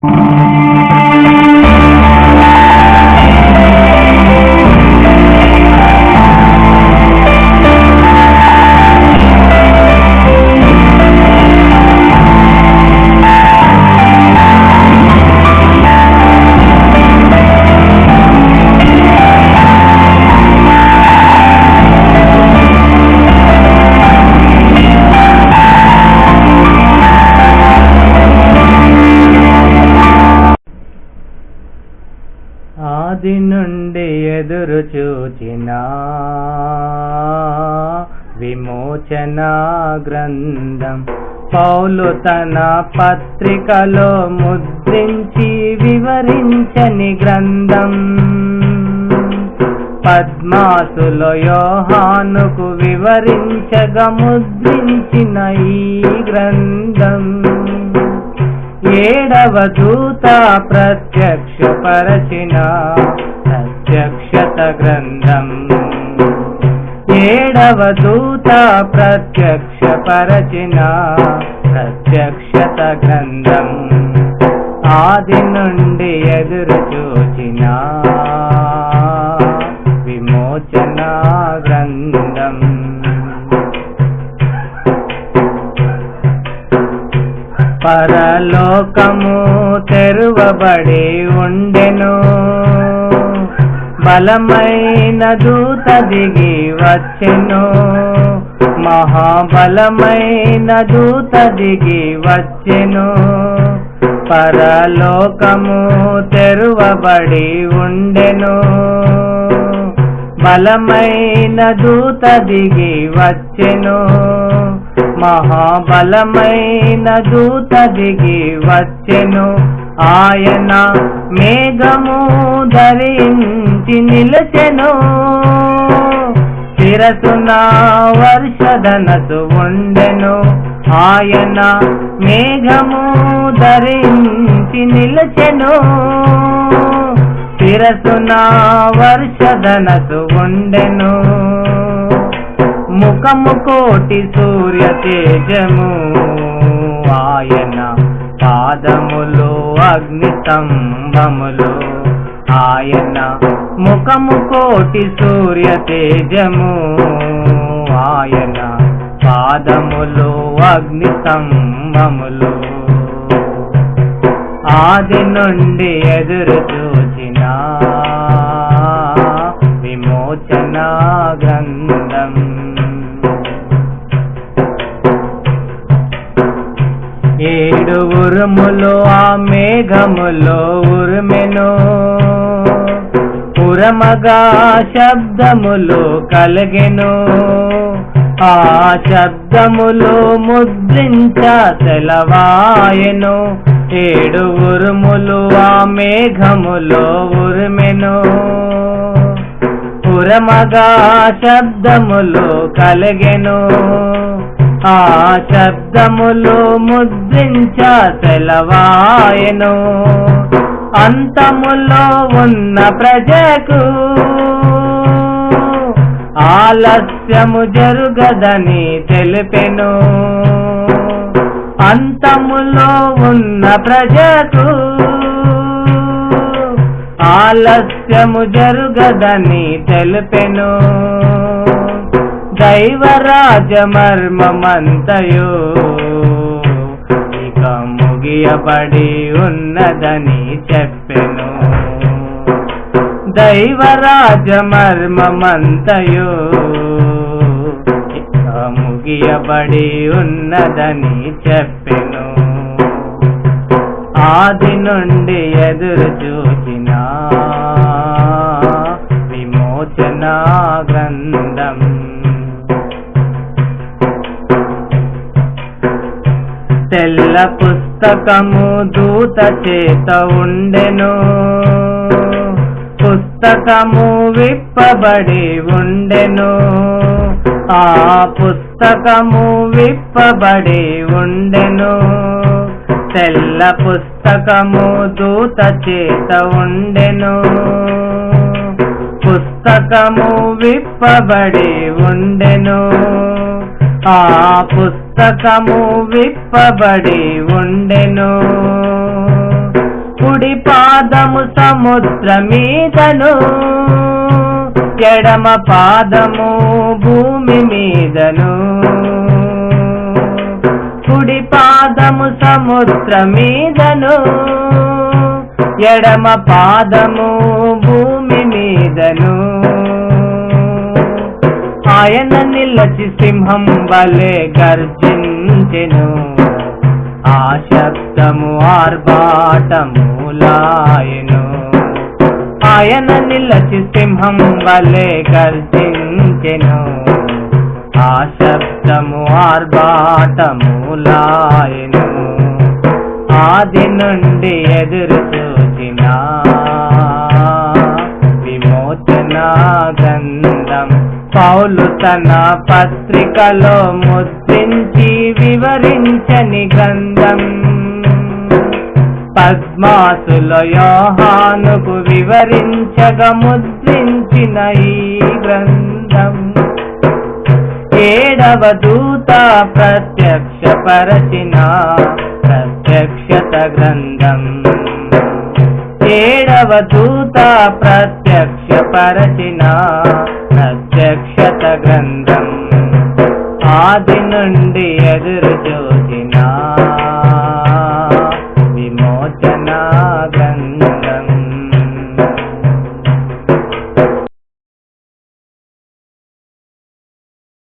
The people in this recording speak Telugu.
ఆది నుండి ఎదురు చూచిన విమోచన గ్రంథం పౌలు తన పత్రికలో ముద్రించి వివరించని గ్రంథం. పద్మాసులో యోహానుకు వివరించగా ముద్రించిన ఈ గ్రంథం. ఏడవ దూత ప్రత్యక్షపరచిన ప్రత్యక్షత గ్రంథం. ఏడవ దూత ప్రత్యక్షపరచిన ప్రత్యక్షత గ్రంథం. ఆది నుండి ఎదురు చూచిన విమోచన గ్రంథం. పరలోకము తెరువబడి ఉండెను, బలమైన దూత దిగి వచ్చెను. మహాబలమైన దూత దిగి వచ్చెను. పరలోకము తెరువబడి ఉండెను, బలమైన దూత దిగి వచ్చెను. మహాబలమైన దూత దిగి వచ్చెను. ఆయన మేఘము ధరించి నిలచెను. శిరసున వర్షధనసు ఉండెను. ఆయన మేఘము ధరించి నిలచెను. శిరసున వర్షధనసు ఉండెను. ముఖము కోటి సూర్య తేజము. ఆయన పాదములు అగ్ని స్తంభములు. ఆయన ముఖము కోటి సూర్య తేజము. ఆయన పాదములు అగ్ని స్తంభములు. ఆది నుండి ఎదురు చూచిన విమోచన గ్రంథం. ఏడు ఉరుములు ఆ మేఘములో ఉరిమెను. ఉరమగా శబ్దములు కలిగెను. ఆ శబ్దములు ముద్రించ సెలవాయెను. ఏడు ఉరుములు ఆ మేఘములో ఉరిమెను. ఉరమగా శబ్దములు కలిగెను. ఆ శబ్దములు ముద్రించ సెలవాయెను. అంతములో ఉన్న ప్రజకు ఆలస్యము జరుగదని తెలిపెను. అంతములో ఉన్న ప్రజకు ఆలస్యము జరుగదని తెలిపెను. దైవరాజ మర్మమంతయు ఇక ముగియబడి ఉన్నదని చెప్పెను. దైవరాజ మర్మమంతయు ఇక ముగియబడి ఉన్నదని చెప్పెను. ఆది నుండి ఎదురు చూచిన విమోచన గ్రంథం. తెల్ల పుస్తకము దూత చేత ఉండెను. పుస్తకము విప్పబడి ఉండెను. ఆ పుస్తకము విప్పబడి ఉండెను. తెల్ల పుస్తకము దూత చేత ఉండెను. పుస్తకము విప్పబడి ఉండెను. ఆ పుస్తకము విప్పబడి ఉండెను. కుడి పాదము సముద్రమీదను, ఎడమ పాదము భూమి మీదను. కుడి పాదము సముద్రమీదను, ఎడమ పాదము భూమి మీదను. ఆయన నిలచి సింహం వలె గర్జించెను, ఆ శబ్దము ఆర్భాటములాయెను. ఆయన నిలచి సింహం వలె గర్జించెను, ఆ శబ్దము ఆర్భాటములాయెను. ఆది నుండి ఎదురు చూచిన విమోచన గ్రంథం పౌలు తన పత్రికలో ముద్రించి వివరించని గ్రంథం. పద్మాసులో యోహానుకు వివరించగా ముద్రించిన ఈ గ్రంథం. ఏడవ దూత ప్రత్యక్షపరచిన ప్రత్యక్షత గ్రంథం. ఏడవ దూత ప్రత్యక్షపరచిన ప్రత్యక్షత గ్రంథం. ఆది నుండి ఎదురు చూచిన